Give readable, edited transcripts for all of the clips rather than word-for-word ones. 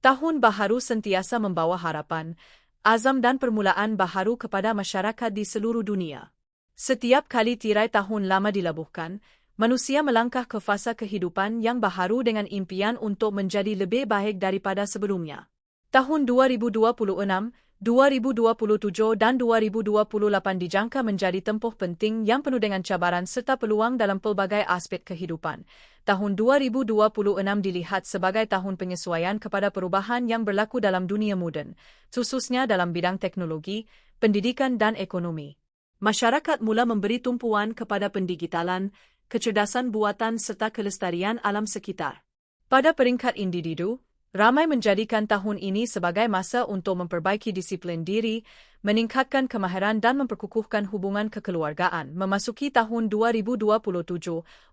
Tahun baharu sentiasa membawa harapan, azam dan permulaan baharu kepada masyarakat di seluruh dunia. Setiap kali tirai tahun lama dilabuhkan, manusia melangkah ke fasa kehidupan yang baharu dengan impian untuk menjadi lebih baik daripada sebelumnya. Tahun 2026, 2027 dan 2028 dijangka menjadi tempoh penting yang penuh dengan cabaran serta peluang dalam pelbagai aspek kehidupan. Tahun 2026 dilihat sebagai tahun penyesuaian kepada perubahan yang berlaku dalam dunia moden, khususnya dalam bidang teknologi, pendidikan dan ekonomi. Masyarakat mula memberi tumpuan kepada pendigitalan, kecerdasan buatan serta kelestarian alam sekitar. Pada peringkat individu, ramai menjadikan tahun ini sebagai masa untuk memperbaiki disiplin diri, meningkatkan kemahiran dan memperkukuhkan hubungan kekeluargaan. Memasuki tahun 2027,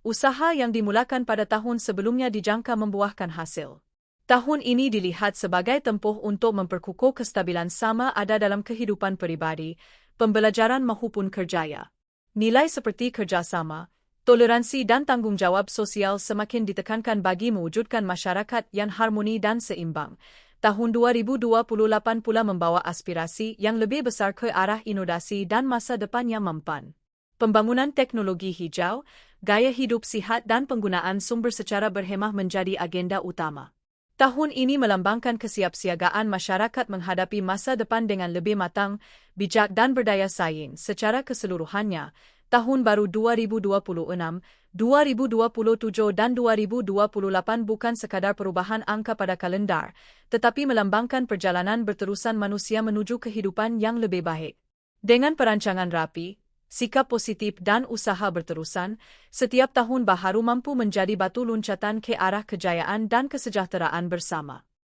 usaha yang dimulakan pada tahun sebelumnya dijangka membuahkan hasil. Tahun ini dilihat sebagai tempoh untuk memperkukuh kestabilan sama ada dalam kehidupan peribadi, pembelajaran maupun kerjaya. Nilai seperti kerjasama, toleransi dan tanggungjawab sosial semakin ditekankan bagi mewujudkan masyarakat yang harmoni dan seimbang. Tahun 2028 pula membawa aspirasi yang lebih besar ke arah inovasi dan masa depan yang mempan. Pembangunan teknologi hijau, gaya hidup sihat dan penggunaan sumber secara berhemah menjadi agenda utama. Tahun ini melambangkan kesiapsiagaan masyarakat menghadapi masa depan dengan lebih matang, bijak dan berdaya saing secara keseluruhannya. Tahun baru 2026, 2027 dan 2028 bukan sekadar perubahan angka pada kalendar, tetapi melambangkan perjalanan berterusan manusia menuju kehidupan yang lebih baik. Dengan perancangan rapi, sikap positif dan usaha berterusan, setiap tahun baharu mampu menjadi batu loncatan ke arah kejayaan dan kesejahteraan bersama.